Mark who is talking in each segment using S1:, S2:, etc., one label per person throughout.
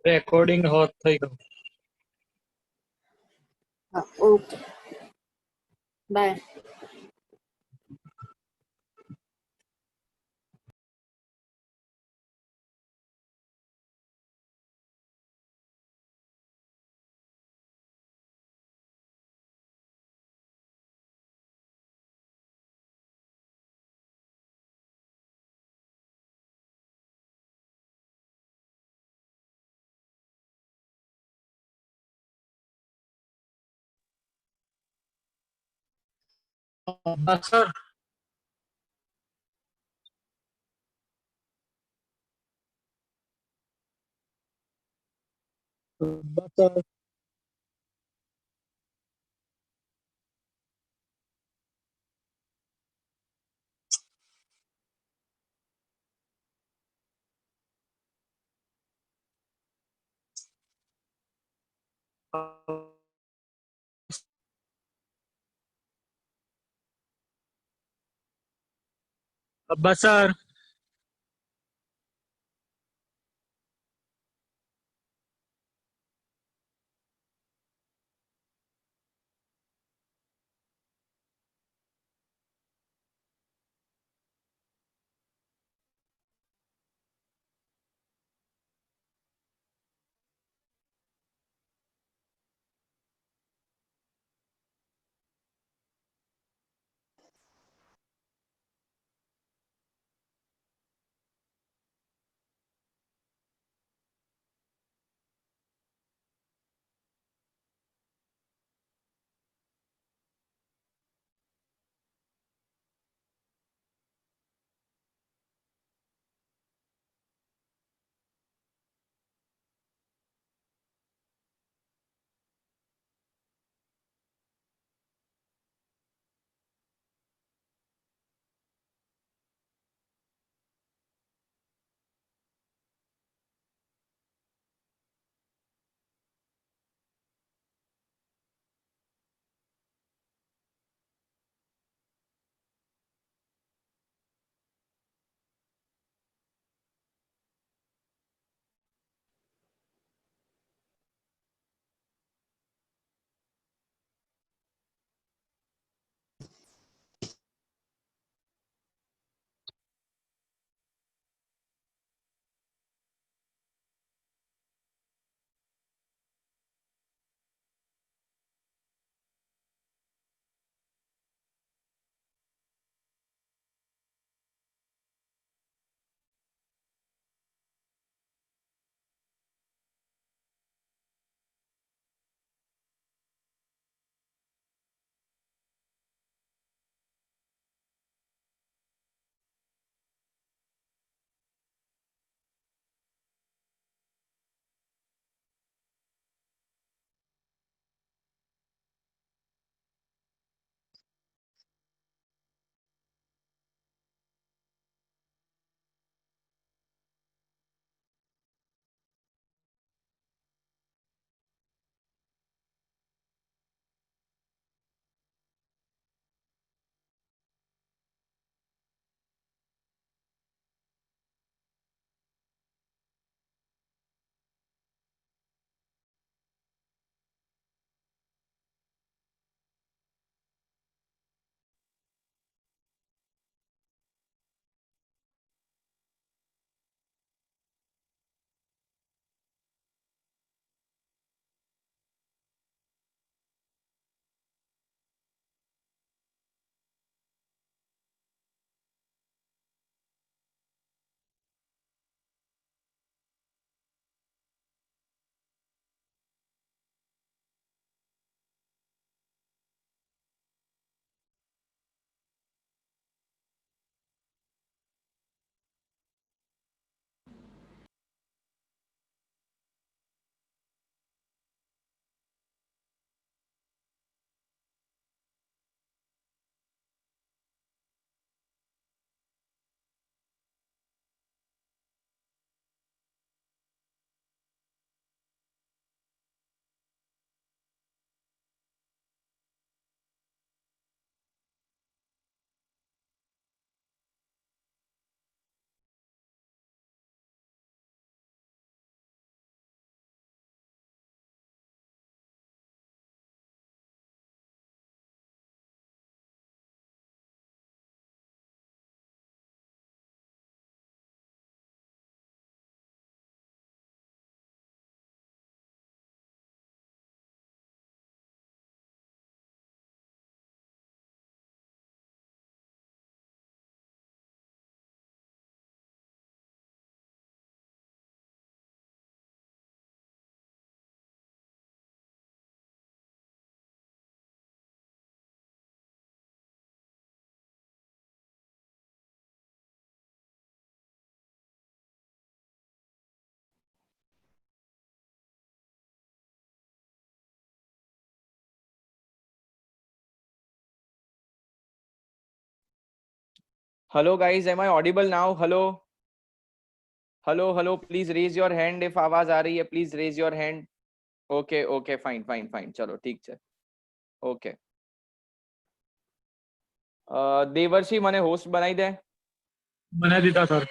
S1: Recording હોત થઈ ગયું.
S2: હા, ઓકે, બાય.
S1: બસ સર. બસ સર. બસ sir.
S3: Hello guys, am I audible now? Hello. Hello, hello. Please raise your hand if आवाज आ रही है. Please raise your hand. Okay, okay, fine, fine, fine. चलो ठीक છે. Okay. દેવર્ષી મને હોસ્ટ બનાવી દે.
S1: મને દીધા સર.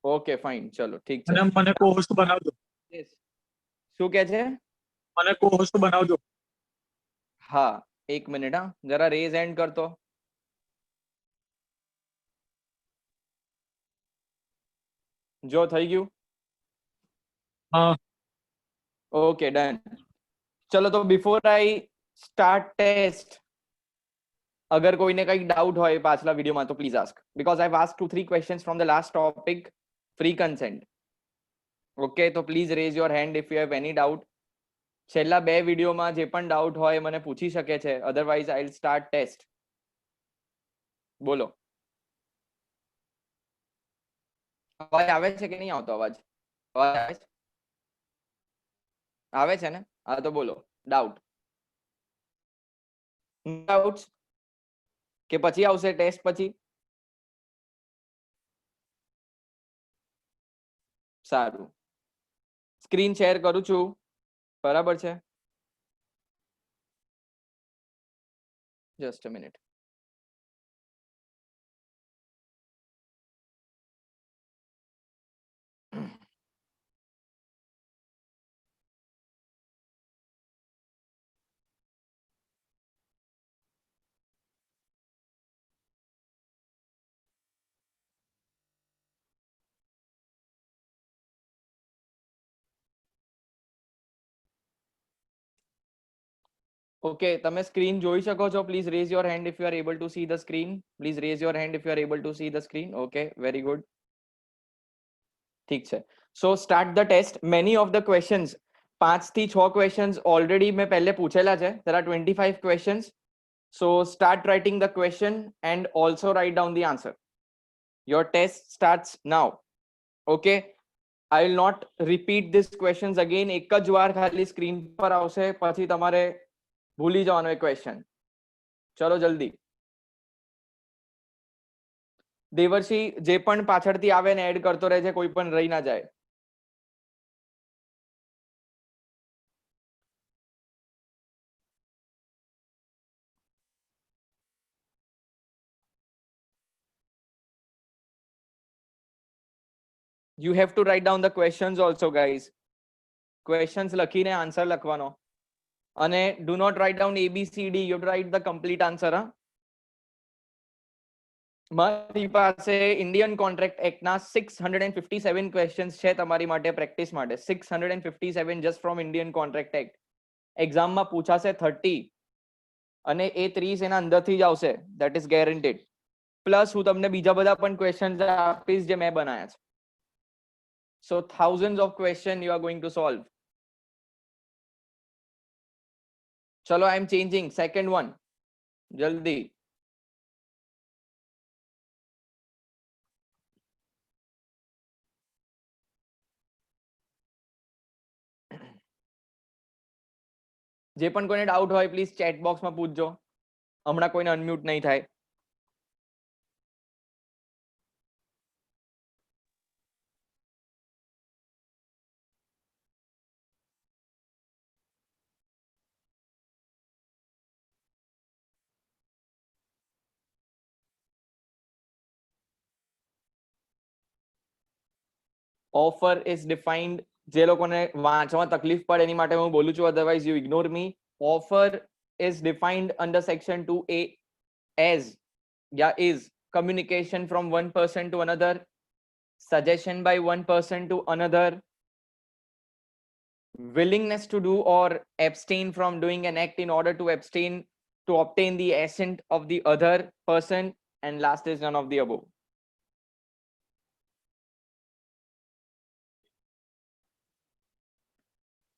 S3: ઓકે ફાઇન ચલો ઠીક છે.
S1: અને મને કો-હોસ્ટ બનાવજો.
S3: શું કે છે?
S1: મને કો-હોસ્ટ બનાવજો.
S3: હા, એક મિનિટ હા. જરા રેઝ હેન્ડ કરતો. જો થઈ ગયું?
S1: હા.
S3: Okay done. ચલો તો બિફોર આઈ સ્ટાર્ટ ટેસ્ટ, અગર કોઈને કઈ ડાઉટ હોય પાછલા વિડીયોમાં તો please ask, because I ask 2-3 questions from the last topic, free consent. Okay, તો please raise your hand if you have any doubt. છેલ્લા 2 વિડીયોમાં જે પણ ડાઉટ હોય મને પૂછી શકે છે, otherwise I will start test. બોલો. અવાજ આવે છે કે નહીં આવતો? અવાજ આવે છે? આવે છે ને? હા તો બોલો ડાઉટ. ડાઉટ્સ કે પછી આવશે ટેસ્ટ પછી? સારું, સ્ક્રીન શેર કરું છું, બરાબર છે? Just a minute. ઓકે, તમે સ્ક્રીન જોઈ શકો છો? Please raise your hand if you are able to see the screen. Please raise your hand if you are able to see the screen. Okay, very good. ઠીક છે. So start the test. Many of the questions, 5 થી 6 questions already મેં પહેલે પૂછેલા છે. there are 25 questions. so start writing the question and also write down the answer. your test starts now. okay, I will not repeat these questions again. એક જ વાર ખાલી screen પર આવશે, પછી તમારે ભૂલી જવાનો એ ક્વેશ્ચન. ચલો જલ્દી. દેવર્ષી જે પણ પાછળથી આવે ને એડ કરતો રહે છે, કોઈ પણ રહી ના જાય. You have to write down the questions also guys. questions લખીને આન્સર લખવાનો. અને do not write down ABCD, you have to write the complete answer. હા, મારી પાસે ઇન્ડિયન કોન્ટ્રાક્ટ એક્ટ ના 657 ક્વેશ્ચન્સ છે તમારી માટે પ્રેક્ટિસ માટે. 657 just from Indian contract act. એક્ઝામમાં પૂછાશે 30 અને એ 30 એના અંદરથી જ આવશે, ધેટ ઇઝ ગેરંટેડ. પ્લસ હું તમને બીજા બધા પણ ક્વેશ્ચન્સ આપીશ જે મેં બનાવ્યા છે. so thousands of question you are going to solve. ચલો I am changing second one. જલ્દી. જે પણ કોઈને ડાઉટ હોય પ્લીઝ ચેટ બોક્સમાં પૂછજો. હમણાં કોઈને અનમ્યુટ નહીં થાય. Offer is defined. જે લોકોને વાંચવા તકલીફ પડે એની માટે હું બોલું છું, otherwise you ignore me. Offer is defined under section 2A as is communication from one person to another, suggestion by one person to another, willingness to do or abstain from doing an act in order to obtain the assent of the other person, and last is none of the above.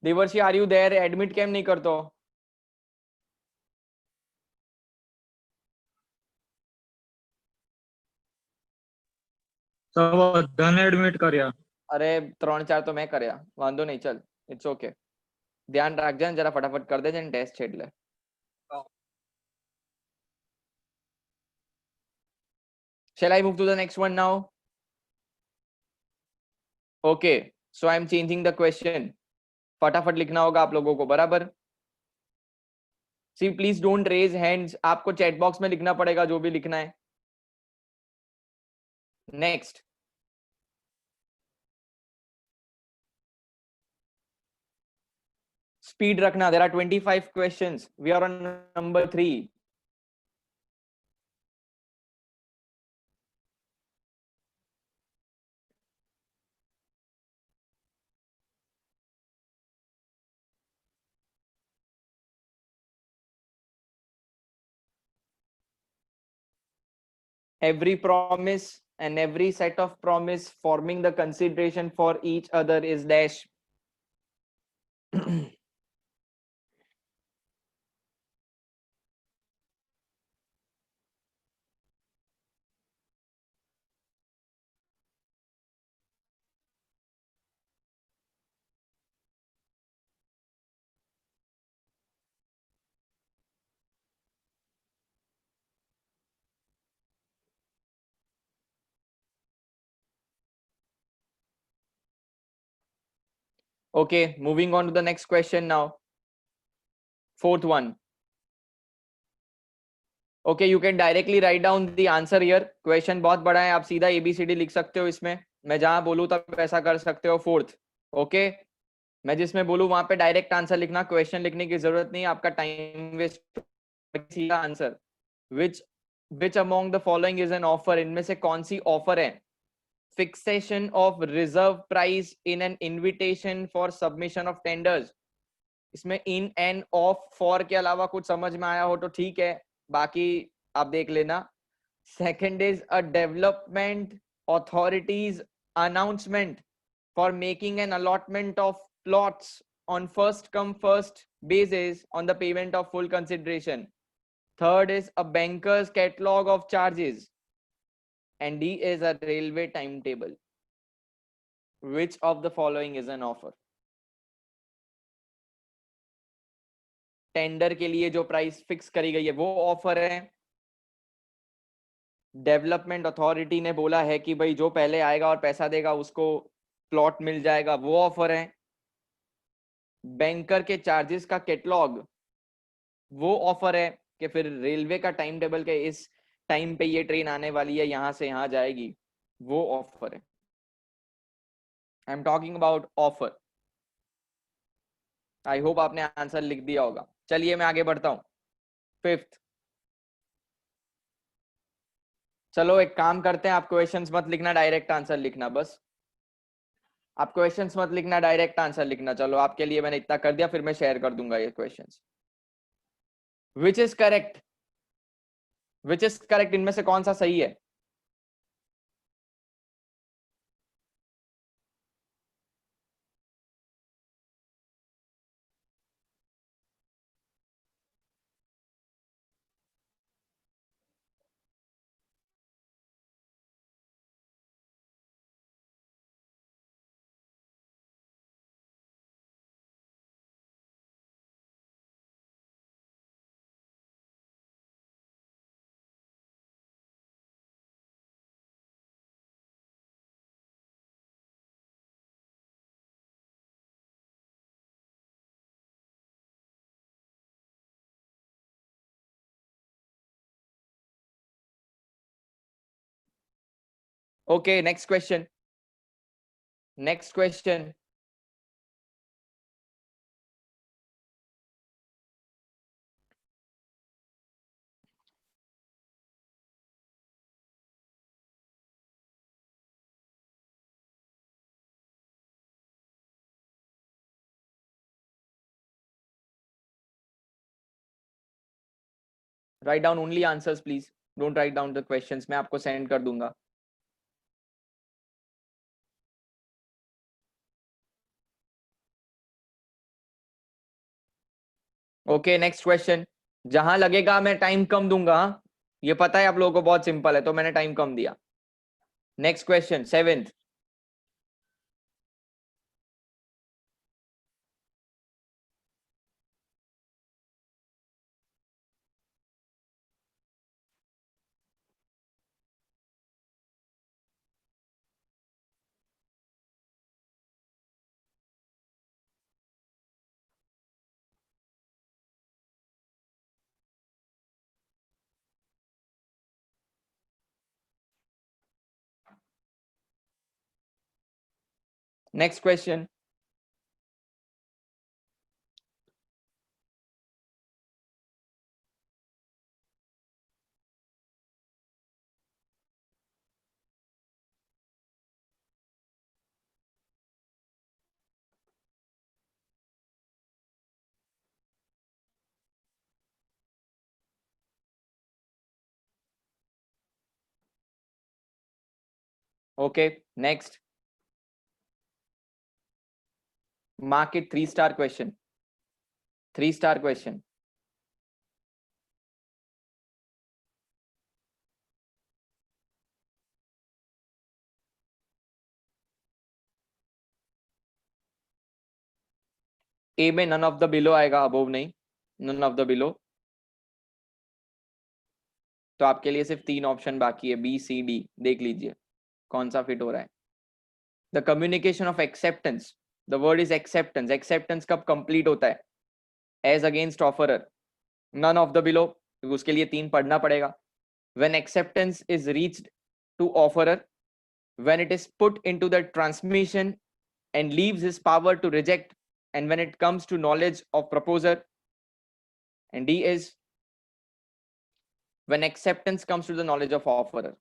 S3: Devarshi, are you there? Admit કેમ નહીં કરતો?
S1: બધાને admit કર્યા.
S3: અરે 3-4 તો મેં કર્યા, વાંધો નહીં, ચલ ઇટ્સ ઓકે. ધ્યાન રાખજે ને જરા, ફટાફટ કરી દેજે ને ટેસ્ટ છે એટલે. Shall I move to the next one now? Okay, so I'm changing the question. फटाफट लिखना होगा आप लोगों को, बराबर? See, please don't raise hands. आपको चैट बॉक्स में लिखना पड़ेगा जो भी लिखना है. Next. Speed रखना. There are 25 questions. We are on number 3. Every promise and every set of promise forming the consideration for each other is dash. Okay, moving on to the next question now. Fourth one. Okay, you can directly write down the answer here. Question बहुत बड़ा है, आप सीधा ABCD लिख सकते हो इसमें. मैं जहां बोलूं तब ऐसा कर सकते हो. फोर्थ. ओके, मैं जिसमें बोलूं वहां पे डायरेक्ट आंसर लिखना, क्वेश्चन लिखने की जरूरत नहीं, आपका टाइम वेस्ट. सीधा answer. Which which among the following is an offer? इनमें से कौन सी ऑफर है? Fixation of reserve price in an invitation for submission of tenders. इसमें इन एंड ऑफ फॉर के अलावा कुछ समझ में आया हो तो ठीक है, बाकी आप देख लेना. Second is a development authorities announcement for making an allotment of plots on first come first basis on the payment of full consideration. Third is a banker's catalog of charges. And D is a railway timetable. Which of the following is an offer? Tender के लिए जो price fix करी गई है वो offer है. Development authority ने बोला है कि भाई जो पहले आएगा और पैसा देगा उसको प्लॉट मिल जाएगा, वो ऑफर है. बैंकर के चार्जेस का कैटलॉग वो ऑफर है कि फिर रेलवे का टाइम टेबल के इस टाइम पे ये ट्रेन आने वाली है, यहां से यहां जाएगी, वो ऑफर है. I am talking about offer. I hope आपने आंसर लिख दिया होगा. चलिए मैं आगे बढ़ता हूं. फिफ्थ. चलो एक काम करते हैं, आप क्वेश्चंस मत लिखना, डायरेक्ट आंसर लिखना. बस आप क्वेश्चंस मत लिखना, डायरेक्ट आंसर लिखना. चलो आपके लिए मैंने इतना कर दिया, फिर मैं शेयर कर दूंगा ये questions. Which is correct? Which is correct? इनमें से कौन सा सही है? Okay, next question. Next question. Write down only answers, please. Don't write down the questions. मैं आपको send कर दूंगा. Okay, next question. जहां लगेगा मैं टाइम कम दूंगा, ये पता है आप लोगों को, बहुत सिंपल है, तो मैंने टाइम कम दिया. Next question, seventh. Next question. Okay, next. Mark it 3-star question. 3-star question. ए में none of the below आएगा, above नहीं, none of the below. तो आपके लिए सिर्फ 3 ऑप्शन बाकी है, बी सी डी, देख लीजिए कौन सा फिट हो रहा है. The communication of acceptance, the word is acceptance. Acceptance कब कंप्लीट होता है? As against offeror. None of the below, उसके लिए 3 पढ़ना पड़ेगा. When acceptance is reached to offeror, when it is put into the transmission and leaves his power to reject, and when it comes to knowledge of proposer. And D is when acceptance comes to the knowledge of offerer.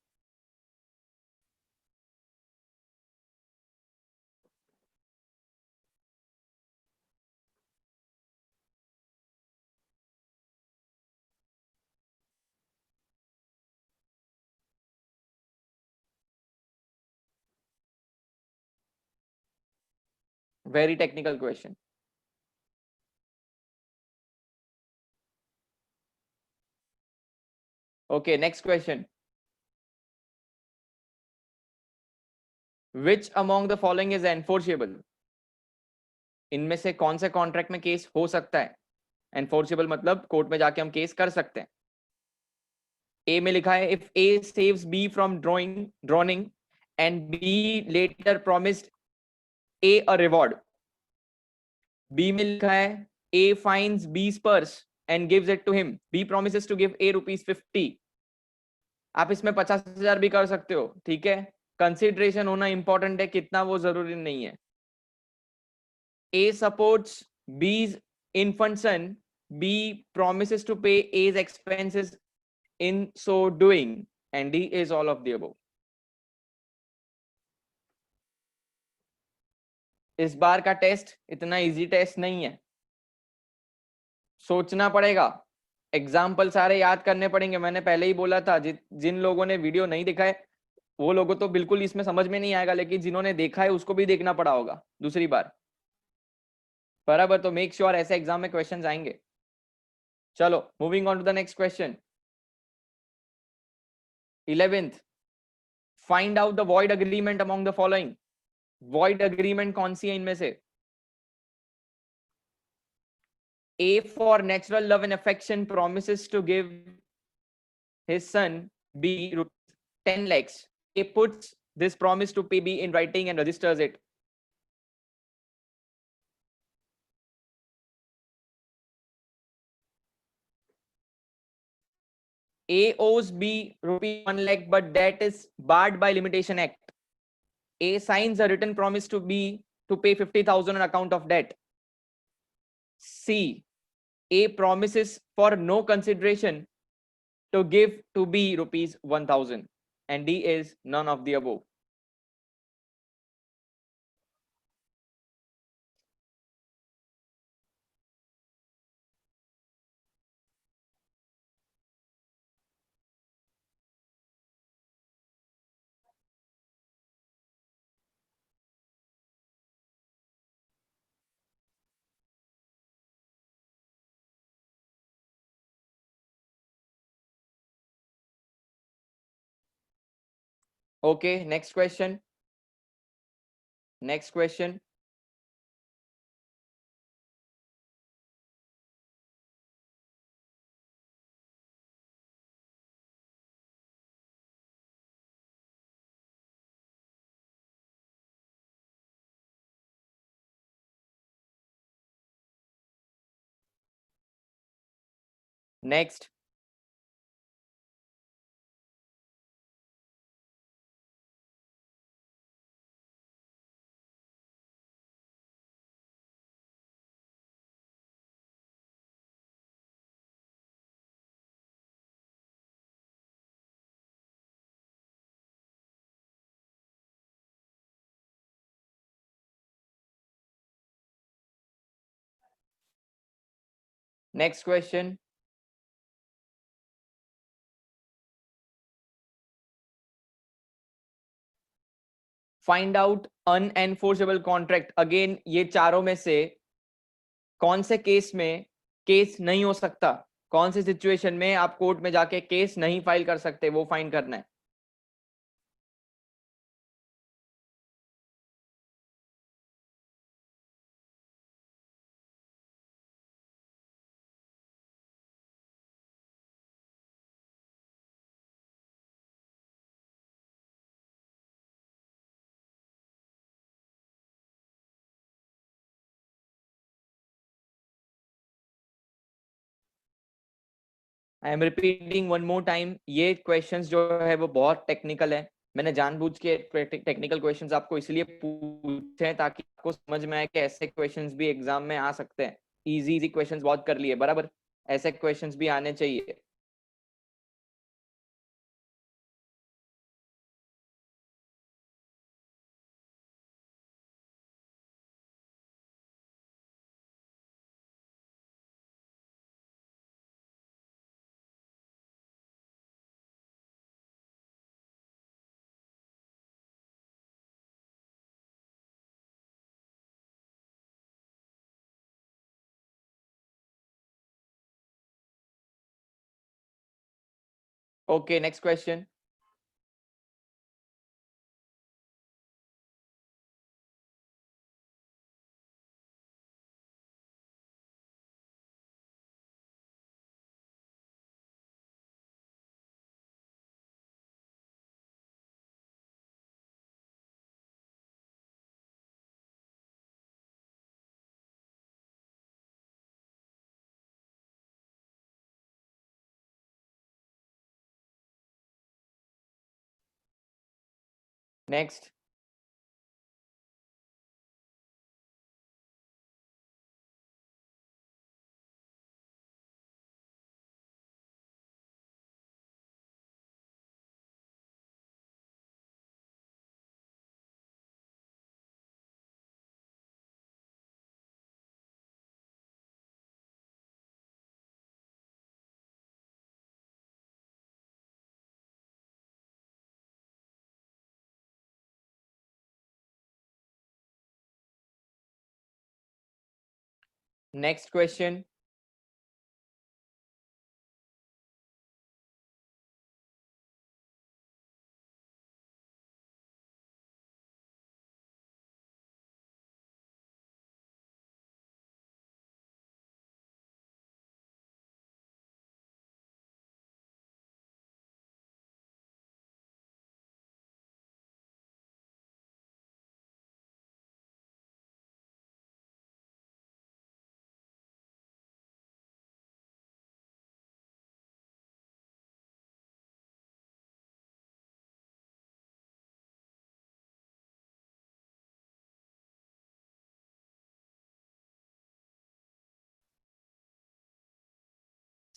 S3: Very technical question. Okay, next question. Which among the following is enforceable? इनमें से कौन से contract में case हो सकता है? Enforceable मतलब court में जाके हम केस कर सकते हैं. ए में लिखा है if A saves B from drowning and B later promised A a reward. B में लिखा है A finds B purse and gives it to him. B promises to give A ₹50. आप इसमें 50,000 भी कर सकते हो, ठीक है. कंसिडरेशन होना इंपॉर्टेंट है, कितना वो जरूरी नहीं है. A supports B's infant son. B promises to pay A's expenses in so doing, and D is all of the above. इस बार का टेस्ट इतना इजी टेस्ट नहीं है, सोचना पड़ेगा. एग्जाम्पल सारे याद करने पड़ेंगे. मैंने पहले ही बोला था, जिन लोगों ने वीडियो नहीं देखा है वो लोगों तो बिल्कुल इसमें समझ में नहीं आएगा, लेकिन जिन्होंने देखा है उसको भी देखना पड़ा होगा दूसरी बार, बराबर. तो मेक श्योर ऐसे एग्जाम में क्वेश्चंस आएंगे. चलो, moving on to the next question. 11th, find out the void agreement among the following. Void agreement कौन सी है इनमें से? A for natural love and affection promises to give his son B 10 lakhs. A puts this promise to pay B in writing and registers it. A owes B ₹1 lakh, but that is barred by Limitation Act. A signs a written promise to B to pay 50,000 on account of debt. C, A promises for no consideration to give to B ₹1,000, and D is none of the above. Okay, next question. Next question. Next. Next question, find out unenforceable contract. Again ये चारों में से कौन से case में case नहीं हो सकता, कौन से सिचुएशन में आप कोर्ट में जाके केस नहीं फाइल कर सकते, वो फाइंड करना है। I am repeating one more time, ये क्वेश्चंस जो है वो बहुत टेक्निकल है। मैंने जानबूझ के टेक्निकल क्वेश्चंस आपको इसलिए पूछे हैं ताकि आपको समझ में आए कि ऐसे क्वेश्चंस भी एग्जाम में आ सकते हैं। इजी इजी क्वेश्चंस बहुत कर लिए, बराबर, ऐसे क्वेश्चंस भी आने चाहिए। Okay, next question. Next, next question.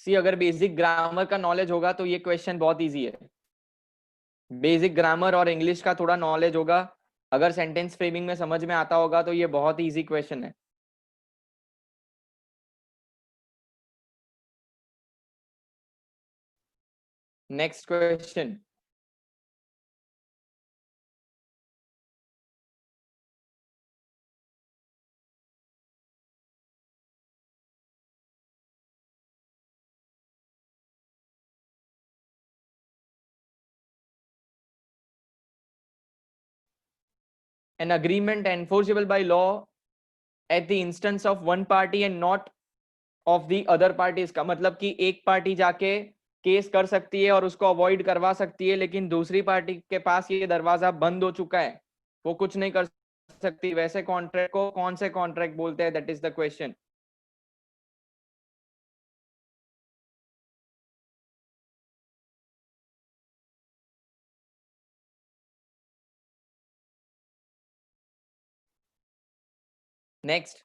S3: See, अगर बेसिक ग्रामर का नॉलेज होगा तो ये क्वेश्चन बहुत इजी है। बेसिक ग्रामर और इंग्लिश का थोड़ा नॉलेज होगा, अगर सेंटेंस फ्रेमिंग में समझ में आता होगा तो ये बहुत इजी क्वेश्चन है। Next question, an agreement enforceable by law at the instance of one party and not of the other parties। का मतलब कि एक पार्टी जाके केस कर सकती है और उसको अवॉइड करवा सकती है, लेकिन दूसरी पार्टी के पास ये दरवाजा बंद हो चुका है, वो कुछ नहीं कर सकती। वैसे कॉन्ट्रैक्ट को कौन से कॉन्ट्रैक्ट बोलते हैं? That is the question. Next,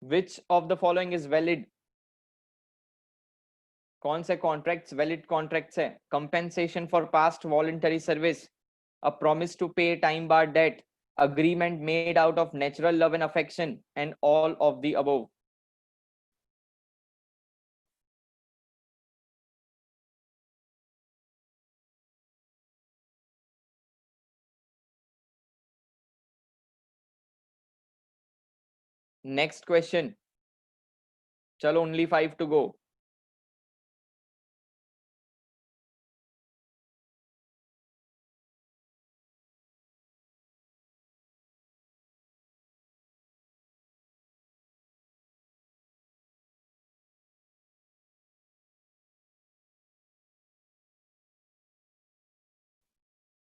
S3: which of the following is valid? कौन से कॉन्ट्रैक्ट्स वैलिड कॉन्ट्रैक्ट्स है? Compensation for past voluntary service, a promise to pay time bar debt, agreement made out of natural love and affection, and all of the above. Next question. Chalo, only 5 to go.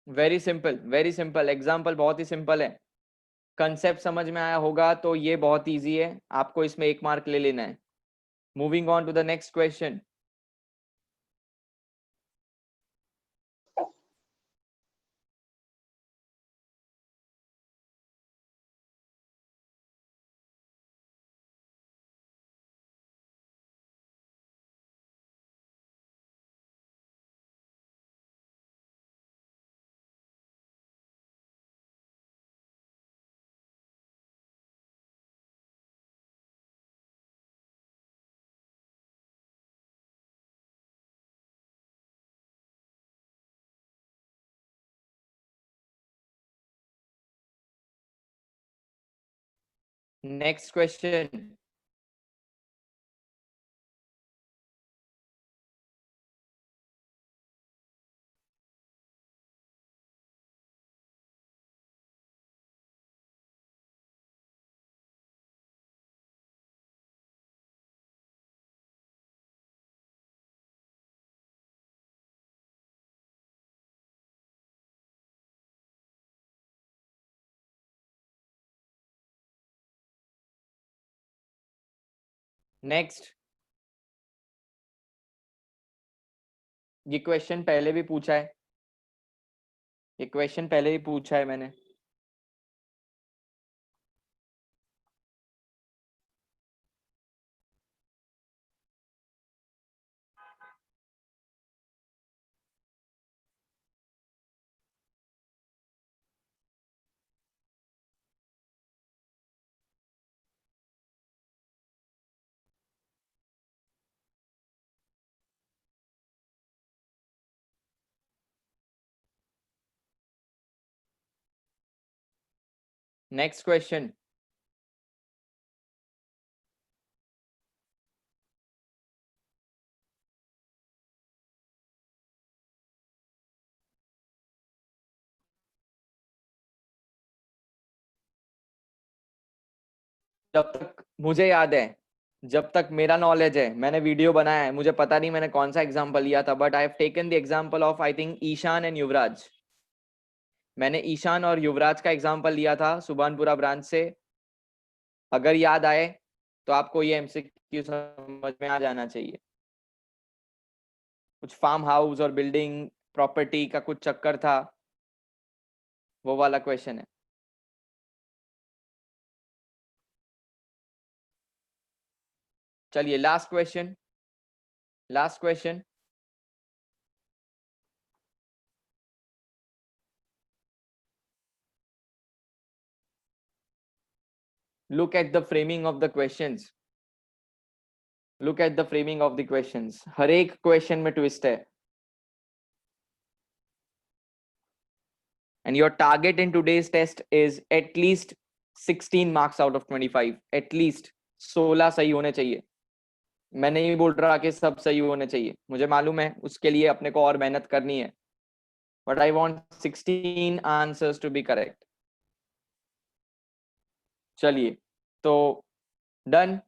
S3: Very simple, very simple example, बहुत ही simple है. Concept समझ में आया होगा तो ये बहुत easy है, आपको इसमें 1 मार्क ले लेना है. Moving on to the next question. Next question. Next. ये क्वेश्चन पहले भी पूछा है, ये क्वेश्चन पहले भी पूछा है मैंने. Next question. जब तक मुझे याद है, जब तक मेरा नॉलेज है, मैंने वीडियो बनाया है, मुझे पता नहीं मैंने कौन सा एग्जांपल लिया था, but I have taken the example of I think Ishan and Yuvraj. मैंने ईशान और युवराज का एग्जांपल लिया था सुभानपुरा ब्रांच से. अगर याद आए तो आपको ये एमसीक्यू समझ में आ जाना चाहिए. कुछ फार्म हाउस और बिल्डिंग प्रॉपर्टी का कुछ चक्कर था, वो वाला क्वेश्चन है. चलिए last question, last question. Look at the framing of the questions. Look at the framing of the questions. हर एक क्वेश्चन में ट्विस्ट है. And your target in today's test is at least 16 marks out of 25. At least 16 सही होने चाहिए. मैं नहीं बोल रहा कि सब सही होने चाहिए, मुझे मालूम है उसके लिए अपने को और मेहनत करनी है, but I want 16 answers to be correct. चलिए, तो done.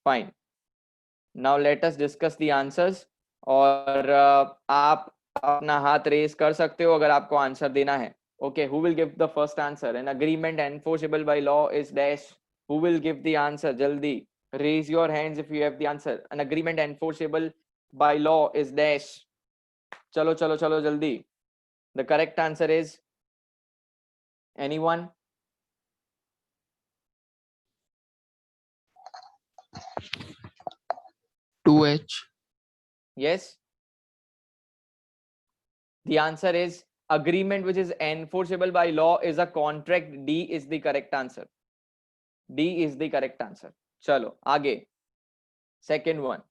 S3: Fine. Now let us discuss the answers. और आप अपना हाथ रेस कर सकते हो अगर आपको आंसर देना है. Okay, who will give the first answer? An agreement enforceable by law is dash. Who will give the answer? Jaldi. Raise your hands if you have the answer. An agreement enforceable by law is dash. Chalo, chalo, chalo, jaldi. The correct answer is anyone?
S4: H.
S3: Yes. The answer is agreement which is enforceable by law is a contract. D is the correct answer. D is the correct answer. चलो आगे. Second one.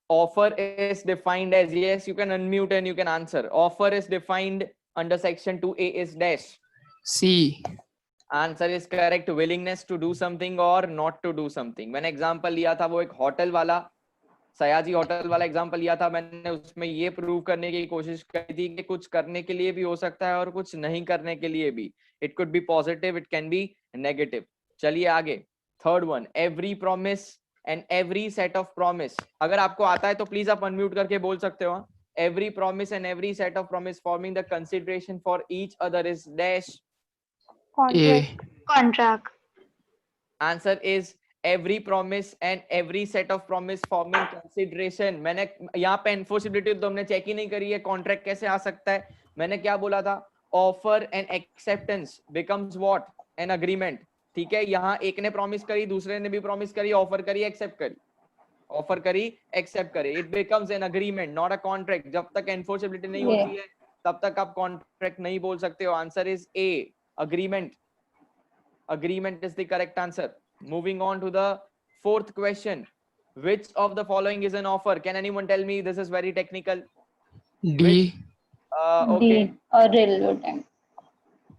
S3: Offer is defined as, yes, you can unmute and you can answer. Offer is defined under section 2A is dash.
S4: C.
S3: Answer is correct. Willingness to do something or not to do something. मैंने example लिया था वो एक hotel वाला, Sayaji hotel वाला example लिया था मैंने. उसमें ये प्रूव करने की कोशिश की थी कि कुछ करने के लिए भी हो सकता है और कुछ नहीं करने के लिए भी. It could be positive, it can be negative. चलिए आगे. Third one. Every promise and every set of promise. अगर आपको आता है तो प्लीज आप अनम्यूट करके बोल सकते हो. Every promise and every set of promise forming the consideration for each other is dash.
S5: Contract.
S3: Answer is every promise and every set of promise forming consideration. मैंने यहाँ पे enforceability तो हमने चेक ही नहीं करी है. कॉन्ट्रैक्ट कैसे आ सकता है? मैंने क्या बोला था? Offer and acceptance becomes what? An agreement. ठीक है, यहाँ एक ने प्रॉमिस करी, दूसरे ने भी प्रॉमिस करी, ऑफर करी, एक्सेप्ट करी, ऑफर करी, एक्सेप्ट करी. It becomes an agreement, not a contract. जब तक enforceability नहीं होती है तब तक आप कॉन्ट्रैक्ट नहीं बोल सकते हो. Answer is a, agreement. Agreement is the correct answer. Moving on to the fourth question. Which of the following is an offer? Can anyone tell me? This is very technical.
S4: D.
S3: Okay.
S5: Railway time.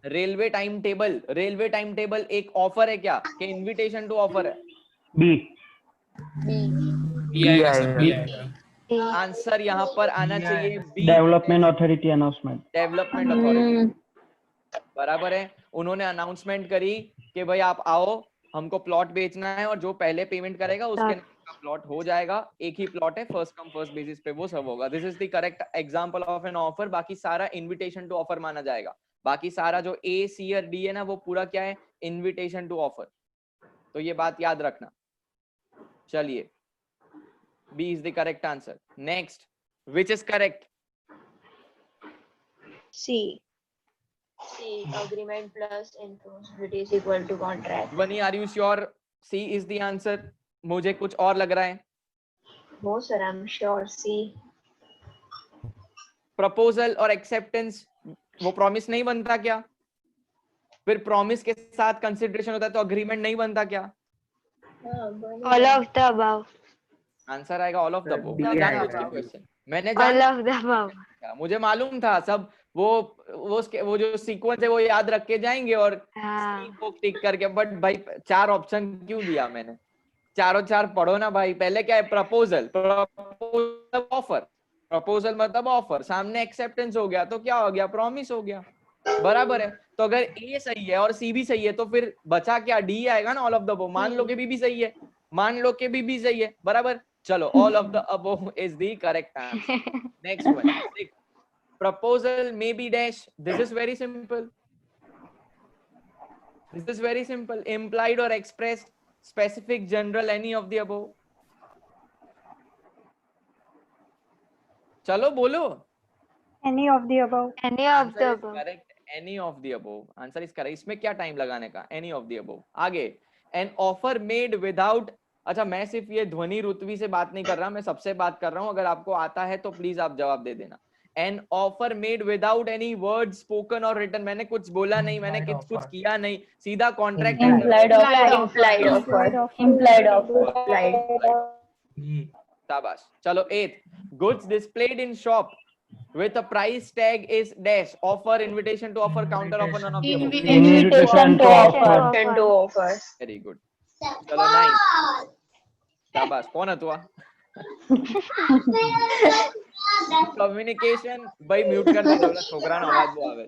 S3: Railway time table. Railway time table एक offer है क्या? कि invitation to offer है?
S6: B.
S4: B आएगा sir. B.
S3: Answer यहाँ पर आना चाहिए B.
S6: Development authority announcement.
S3: Development authority. बराबर है. उन्होंने अनाउंसमेंट करी कि भाई आप आओ, हमको प्लॉट बेचना है और जो पहले पेमेंट करेगा उसके का प्लॉट हो जाएगा. एक ही प्लॉट है, फर्स्ट कम फर्स्ट बेसिस पे वो सब होगा. This is the correct example of an offer. बाकी सारा इनविटेशन टू ऑफर माना जाएगा. बाकी सारा जो ए सी और डी है ना वो पूरा क्या है? Invitation to offer. तो ये बात याद रखना. चलिए, B is the correct answer. Next, which is correct?
S5: C. Agreement plus enforceability is equal to contract.
S3: Vani, are you sure C is the answer? मुझे कुछ और लग रहा है.
S5: No sir, I'm sure C.
S3: Proposal और acceptance वो promise नहीं बनता क्या? फिर प्रॉमिस के साथ कंसिडरेशन होता है तो अग्रीमेंट नहीं बनता क्या?
S5: All of the above.
S3: Answer आएगा all of the above. Question मैंने
S5: All
S3: जान
S5: of the above.
S3: मुझे मालूम था सब. वो जो सीक्वेंस है वो याद रख के जाएंगे और
S5: हाँ.
S3: C को टिक करके. बट भाई 4 ऑप्शन क्यों दिया मैंने? चारों 4 पढ़ो ना भाई. पहले क्या है? प्रपोजल. Proposal offer. प्रपोजल मतलब ऑफर. सामने एक्सेप्टेंस हो गया तो क्या हो गया? प्रॉमिस हो गया. बराबर है. तो अगर ए सही है और सी भी सही है तो फिर बचा क्या? डी आएगा ना, ऑल ऑफ द अबव. मान लो कि बी भी सही है, मान लो कि बी भी सही है. बराबर. चलो, all of the above is the correct answer. Next one. Proposal may be dash. This is very simple. This is very simple. Implied or expressed, specific, general, any of the above. चलो बोलो.
S5: Any of the above. Any of the above.
S3: Correct. Any of the above. Answer is correct. इसमें क्या time लगाने का? Any of the above. आगे. An offer made without. अच्छा, मैं सिर्फ ये ध्वनि रुतवी से बात नहीं कर रहा, मैं सबसे बात कर रहा हूँ. अगर आपको आता है तो प्लीज आप जवाब दे देना. An offer made without any words spoken or written. मैंने कुछ बोला नहीं, मैंने कुछ किया नहीं, सीधा कॉन्ट्रैक्ट.
S5: Implied offer.
S3: शाबाश. चलो, 8th. Goods displayed in shop with a price tag is dash. Offer, invitation to offer, counter offer, none of the above.
S6: Invitation to offer.
S3: Very good. चलो, 9th. शाबाश. कौन है तू? कम्युनिकेशन. भाई mute कर दे जरा, छोकरा ना आवाज वो आवे.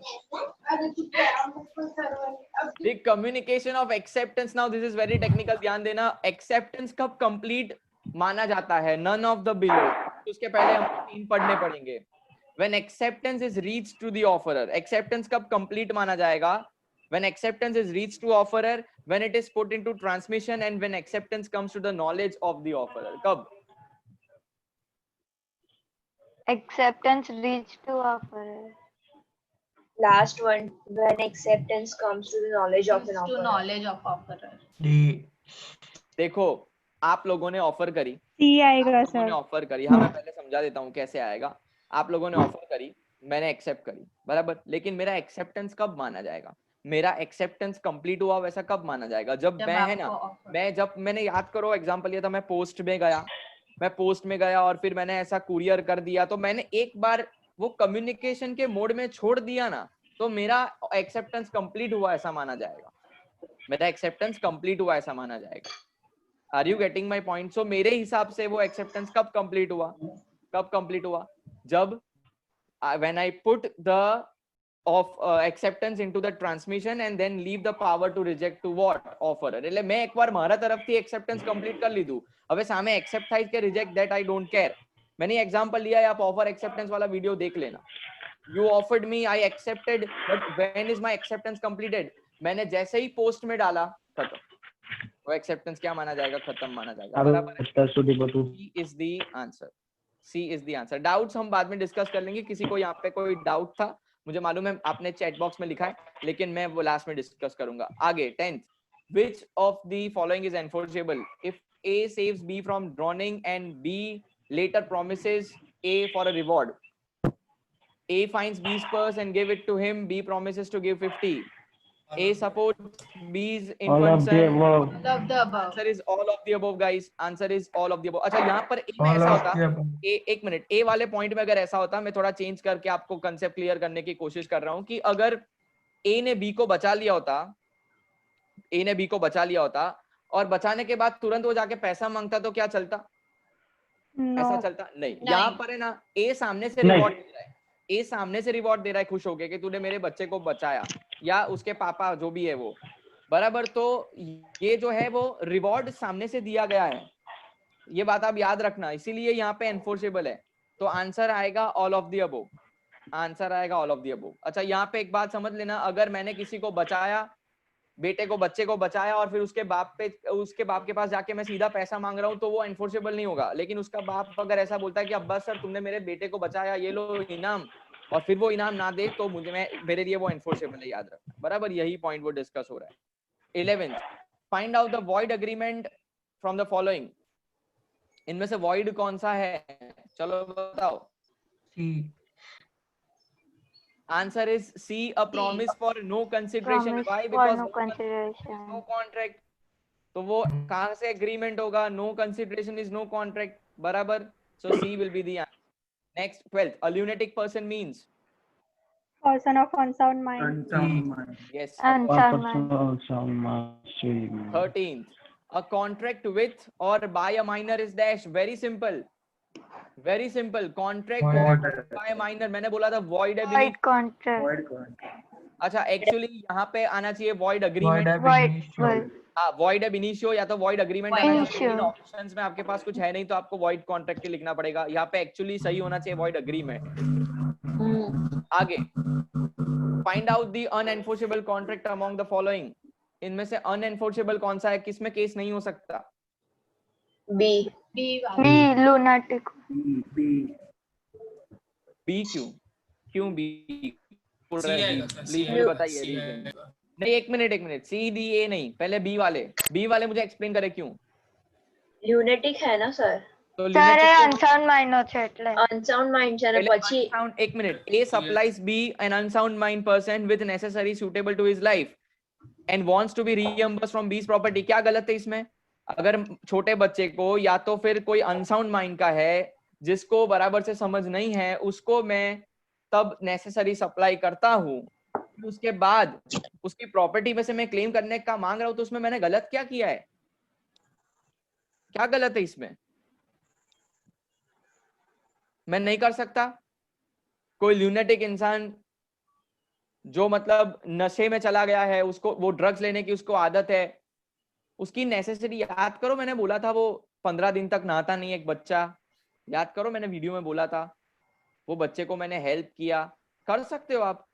S3: The communication of acceptance. Now this is very technical. ध्यान देना. Acceptance कब complete माना जाता है? None of the below. उसके पहले हम 3 पढ़ने पड़ेंगे. When acceptance is reached to the offerer. Acceptance कब complete माना जाएगा? When acceptance is reached to offerer, when it is put into transmission, and when acceptance comes to the knowledge of the offerer. कब?
S5: Acceptance reached to offerer. Last one, when acceptance comes to the knowledge of an offerer.
S3: देखो, आप लोगों ने offer करी.
S5: C आएगा sir.
S3: Offer करी. हाँ, मैं पहले समझा देता हूँ कैसे आएगा. आप लोगों ने ऑफर करी, मैंने एक्सेप्ट करी बराबर, लेकिन मेरा एक्सेप्टेंस कब माना जाएगा? मेरा एक्सेप्टेंस कंप्लीट हुआ वैसा कब माना जाएगा? जब मैं है ना, जब मैंने याद करो एग्जांपल लिया था, मैं पोस्ट में गया और फिर मैंने ऐसा कुरियर कर दिया, तो मैंने एक बार वो कम्युनिकेशन के मोड में छोड़ दिया ना, तो मेरा एक्सेप्टेंस कंप्लीट हुआ ऐसा माना जाएगा, मेरा एक्सेप्टेंस कंप्लीट हुआ ऐसा माना जाएगा। Are you getting my point? So मेरे हिसाब से वो एक्सेप्टेंस कब कंप्लीट हुआ? जब when I put the acceptance into the transmission and then leave the power to reject to what offerer, એટલે મેં એકવાર મારા તરફથી acceptance complete કરી લીધું, હવે સામે accept થાય કે reject that I don't care। मैंने एग्जांपल लिया है, आप ऑफर एक्सेप्टेंस वाला वीडियो देख लेना। You offered me, I accepted, but when is my acceptance completed? मैंने जैसे ही पोस्ट में डाला खत्म, वो एक्सेप्टेंस क्या माना जाएगा? खत्म माना जाएगा, बराबर है? C is the answer। Doubts हम बाद में डिस्कस कर लेंगे। किसी को यहाँ पे कोई डाउट था? मुझे मालूम है आपने चैट बॉक्स में लिखा है, लेकिन मैं वो लास्ट में डिस्कस करूंगा। आगे 10th, which of the following is enforceable if A saves B from drowning and B later promises A for a reward? A finds B's purse and give it to him, B promises to give 50. A supports B's infant son।
S6: above.
S5: All of the above।
S3: Answer is all of the above guys, answer is all of the above। अच्छा यहाँ पर A में ऐसा होता, एक minute, A वाले point में अगर ऐसा होता, मैं थोड़ा चेंज करके आपको कंसेप्ट क्लियर करने की कोशिश कर रहा हूँ कि अगर A ने B को बचा लिया होता और बचाने के बाद तुरंत वो जाके पैसा मांगता, तो क्या चलता? ऐसा चलता नहीं। यहाँ पर है ना, A सामने से रिवॉर्ड दे रहा है, दे रहा है खुश होके कि तूने मेरे बच्चे को बचाया, या उसके पापा जो भी है वो, बराबर। तो ये जो है वो रिवॉर्ड सामने से दिया गया है, ये बात आप याद रखना, इसीलिए यहाँ पे एनफोर्सेबल है। तो आंसर आएगा ऑल ऑफ द अबव, अच्छा यहाँ पे एक बात समझ लेना, अगर मैंने किसी को बचाया, बच्चे को बचाया और फिर उसके बाप के पास जाके मैं सीधा पैसा मांग रहा हूँ, तो वो एनफोर्सेबल नहीं होगा। लेकिन उसका बाप अगर ऐसा बोलता है कि अब्बा सर तुमने मेरे बेटे को बचाया, ये लो इनाम, और फिर वो इनाम ना दे, तो मेरे लिए वो एनफोर्सेबल है, याद रखना, बराबर। यही पॉइंट वो डिस्कस हो रहा है। 11th, find out the void agreement from the following. इनमें से वॉइड कौन सा है? चलो बताओ। Answer is C, a promise for no consideration। Why? Because no contract। तो वो कहाँ से एग्रीमेंट होगा? No consideration is no contract, बराबर। So C will be the answer। Next 12th, a lunatic person means
S7: person of unsound mind।
S3: yes,
S2: Unsound mind।
S3: 13th, a contract with or by a minor is dash। very simple, contract by a minor, मैंने बोला था void है,
S2: Void contract।
S3: अच्छा actually यहाँ पे आना चाहिए void agreement, void ab initio या तो void agreement आना चाहिए, लेकिन ऑप्शंस में आपके पास कुछ है नहीं, तो आपको void contract ही लिखना पड़ेगा। यहाँ पे एक्चुअली सही होना चाहिए void agreement। आगे find out the unenforceable contract among the following। इनमें से unenforceable कौन सा है? किसमें केस नहीं हो सकता?
S5: B
S2: lunatic।
S3: B क्यों B? प्लीज मुझे बताइए रीजन। नहीं एक मिनट, C D A नहीं, पहले B वाले मुझे एक्सप्लेन करे क्यों।
S5: lunatic है ना सर?
S3: तो
S2: સર એ unsound mind નો છે એટલે
S5: unsound mind છે ને પછી
S3: एक minute, A supplies B an unsound mind person with necessary suitable to his life and wants to be reimbursed from B's property। क्या गलत है इसमें? अगर छोटे बच्चे को या तो फिर कोई अनसाउंड माइंड का है जिसको बराबर से समझ नहीं है, उसको मैं तब नेसेसरी सप्लाई करता हूँ, उसके बाद उसकी प्रॉपर्टी में से मैं क्लेम करने का मांग रहा हूँ, तो उसमें मैंने गलत क्या किया है? क्या गलत है इसमें? मैं नहीं कर सकता? कोई ल्यूनेटिक इंसान जो मतलब नशे में चला गया है, उसको वो ड्रग्स लेने की उसको आदत है, उसकी नेसेसिटी याद करो, मैंने बोला था वो 15 दिन तक नहाता नहीं एक बच्चा, याद करो मैंने वीडियो में बोला था, वो बच्चे को मैंने हेल्प किया। कर सकते हो आप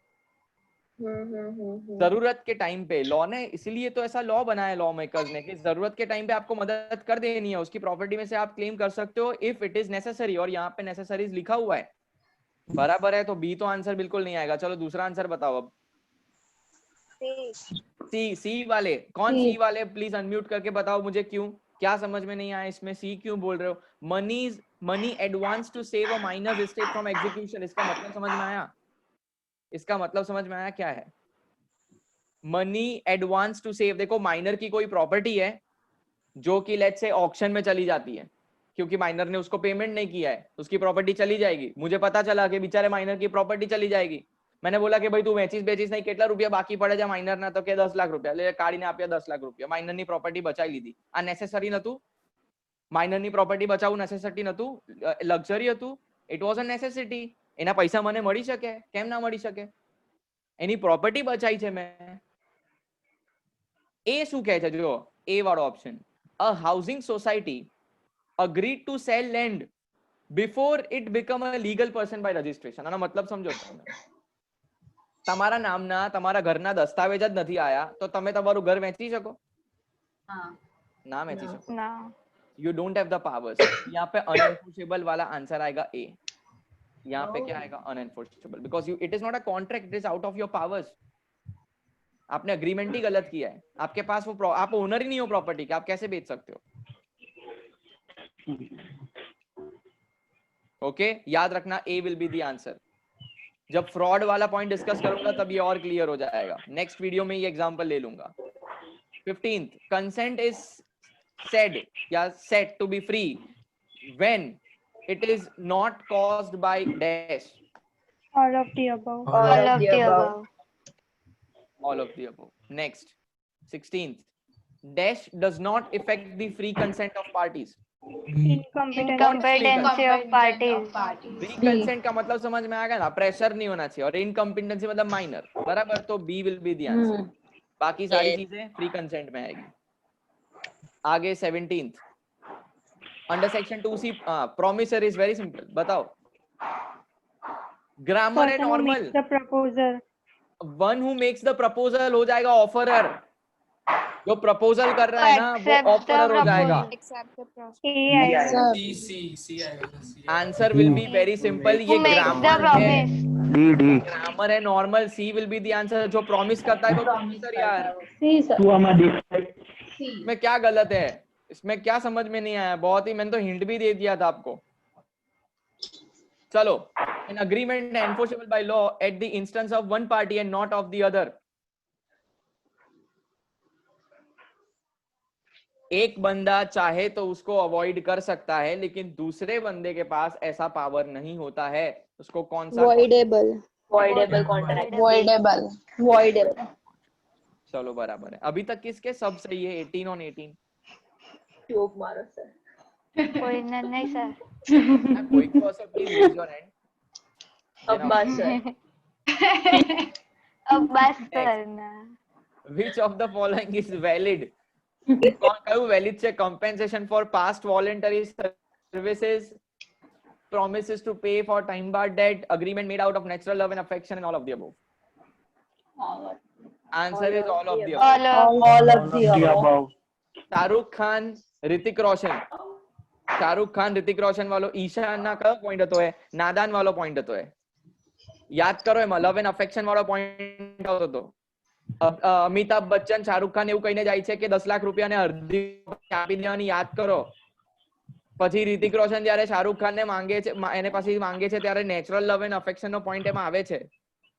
S3: जरूरत के टाइम पे। लॉ ने इसीलिए तो ऐसा लॉ बनाया लॉ मेकर्स ने कि जरूरत के टाइम पे आपको मदद कर देनी है, उसकी प्रॉपर्टी में से आप क्लेम कर सकते हो इफ इट इज नेसेसरी, और यहाँ पे नेसेसरीज लिखा हुआ है, बराबर है। तो बी तो आंसर बिल्कुल नहीं आएगा। चलो दूसरा आंसर बताओ अब। सी वाले कौन? सी वाले प्लीज अनम्यूट करके बताओ मुझे, क्यों, क्या समझ में नहीं आया इसमें? सी क्यों बोल रहे हो? Money advance to save a minor's estate from execution, इसका मतलब समझ में आया? इसका मतलब समझ में आया क्या है? Money advance to save. देखो माइनर की कोई प्रॉपर्टी है जो कि लेट्स से ऑक्शन में चली जाती है, क्योंकि माइनर ने उसको पेमेंट नहीं किया है, उसकी प्रॉपर्टी चली जाएगी। मुझे पता चला कि बेचारे माइनर की प्रॉपर्टी चली जाएगी, मैंने बोला कि भाई तू वेचीस बेचीस नहीं, કેટલા રૂપિયા બાકી પડે છે માઇનર ના? તો કે 10 લાખ રૂપિયા, એટલે કાઢીને આપ્યા 10 લાખ રૂપિયા, માઇનર ની પ્રોપર્ટી બચાવી લીધી। આ નેસેસરી નતું? માઇનર ની પ્રોપર્ટી બચાવવું નેસેસિટી નતું, લક્ઝરી હતું? It was a necessity. એના પૈસા મને મળી શકે? કેમ ના મળી શકે? એની પ્રોપર્ટી બચાઈ છે મેં। એ શું કહે છે? જો એ વાળો option, a housing society agreed to sell land before it become a legal person by registration। આનો મતલબ સમજો તમે? તમારા નામના તમારા ઘરના દસ્તાવેજ જ નથી આયા તો તમે તમારું ઘર વેચી શકો? ના વેચી શકો।
S2: No.
S3: You don't have the powers। यहाँ पे unenforceable वाला आंसर आएगा A। यहाँ पे क्या आएगा? unenforceable, because you it is not a contract, it is out of your powers। आपने अग्रीमेंट ही गलत किया है। आपके पास वो आप ओनर ही नहीं हो प्रॉपर्टी के, आप कैसे बेच सकते हो? ओके, याद रखना A will be the answer। जब फ्रॉड वाला पॉइंट डिस्कस करूंगा तब ये और क्लियर हो जाएगा। नेक्स्ट वीडियो में ये एग्जांपल ले लूंगा। 15th, कंसेंट इज सेड या set to be free when it is not caused by dash.
S7: All of the above.
S2: All of the above.
S3: All of the above। Next, 16th, dash does not affect the free consent of parties।
S2: Incompetency of parties.
S3: Free consent का मतलब समझ में आ गया ना? Pressure नहीं होना चाहिए, और इनकम्पिटेंसी मतलब माइनर, बराबर? तो B will be the answer. बाकी सारी चीजें फ्री कंसेंट में आएगी। आगे 17th, under section 2C promisor is very simple. बताओ, ग्रामर है normal.
S7: The proposer.
S3: One who makes the proposal हो जाएगा ऑफरर। जो प्रपोजल कर रहा है ना वो
S2: Accept the
S3: ऑफरर हो जाएगा। Answer will be very simple. ये
S2: Who makes the
S3: ग्रामर है,
S2: promise?
S3: ग्रामर है normal. C will be the answer. जो प्रॉमिस करता है वो प्रोमिसर यार। इसमें क्या गलत है? इसमें क्या समझ में नहीं आया? बहुत ही, मैंने तो हिंट भी दे दिया था आपको। चलो, an agreement enforceable by law at the instance of one party and not of the other। एक बंदा चाहे तो उसको अवॉइड कर सकता है, लेकिन दूसरे बंदे के पास ऐसा पावर नहीं होता है। उसको कौन सा?
S5: Voidable contract। Voidable।
S3: चलो बराबर है। अभी तक किसके सब सही है? 18 on 18।
S5: ट्यूब मारो सर।
S2: कोई नहीं सर।
S3: कोई को sir please raise your hand.
S5: अब बस सर।
S2: अब बस करना।
S3: Which of the following is valid? कौन कયું valid છે? compensation for past voluntary services, promises to pay for time barred debt, agreement made out of natural love and affection, and all of the above। Answer is all of the above।
S2: All of
S6: The above.
S3: Shahrukh Khan, Hrithik Roshan. Shahrukh Khan Hrithik રોશન વાળો ઈશાન ના કયો point હતો? એ નાદાન વાળો point હતો। એ યાદ કરો, એમાં લવ and affection વાળો પોઈન્ટ આવતો હતો। અમિતાભ બચ્ચન શાહરુખ ખાન એવું કહીને જાય છે કે 10 લાખ રૂપિયા ને અડધી આપી દેવાની, યાદ કરો। પછી ऋतिक રોશન જ્યારે શાહરુખ ખાન ને માંગે છે, એને પાસે માંગે છે, ત્યારે નેચરલ લવ એન્ડ અફેક્શન નો પોઈન્ટ એમાં આવે છે।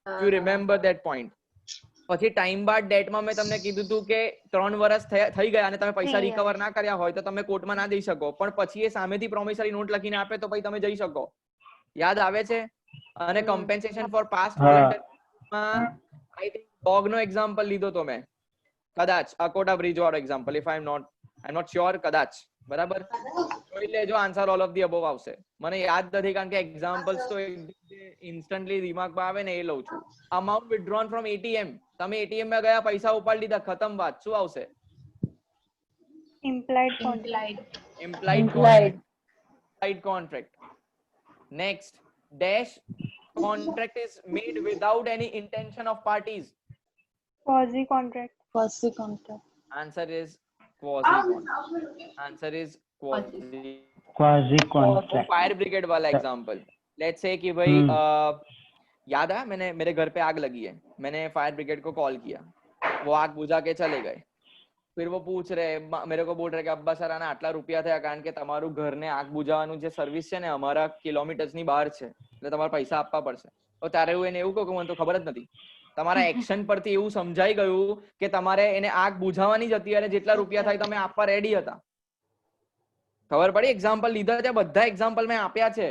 S3: You remember that point. પછી ટાઈમ બાર્ડ ડેટમાં મેં તમને કીધું હતું કે 3 વર્ષ થઈ ગયા અને તમે પૈસા રિકવર ના કર્યા હોય તો તમે કોર્ટમાં ના જઈ શકો, પણ પછી એ સામેથી પ્રોમિસરી નોટ લખીને આપે તો પછી તમે જઈ શકો। યાદ આવે છે? અને કમ્પેન્સેશન ફોર પાસ્ટ વોલન્ટરીમાં આઈ થિંક ડોગ નો એક્ઝામ્પલ લીધો તો મેં, કદાચ અકોટા બ્રિજ વાળો example, if I am not sure, કદાચ। બરાબર, જોઈ લેજો, answer all of the above આવશે। મને યાદ નથી કારણ કે એક્ઝામ્પલ્સ તો ઇન્સ્ટન્ટલી દિમાગમાં આવે ને એ લઉં છું। અમાઉન્ટ વિથડ્રોન ફ્રોમ એટીએમ, તમે એટીએમ માં ગયા, પૈસા ઉપાડી લીધા, ખતમ વાત। શું આવશે?
S7: Implied contract.
S3: implied contract। next, dash contract is made without any intention of parties।
S7: Quasi contract.
S3: answer is quasi contract। answer is quasi
S6: Quasi contract.
S3: Fire brigade वाला एग्जांपल। लेट्स से कि भाई याद है, मैंने मेरे घर पे आग लगी है, मैंने फायर ब्रिगेड को कॉल किया, वो आग बुझा के चले गए। फिर वो पूछ रहे, मेरे को बोल रहे कि अब्बा सर आना આટલા રૂપિયા થયા કારણ કે તમારું ઘરને આગ બુઝાવવાનું જે સર્વિસ છે ને અમારા કિલોમીટર્સની બહાર છે, એટલે તમારે પૈસા આપવા પડશે। તારે એને એવું કહું કે મને તો ખબર જ નથી. તમારા એક્શન પરથી એવું સમજાઈ ગયું કે તમારે એને આગ બુઝાવવાની જ હતી અને જેટલા રૂપિયા થાય તમે આપવા રેડી હતા. ખબર પડી? એક્ઝામ્પલ લીધા છે, બધા એક્ઝામ્પલ મેં આપ્યા છે,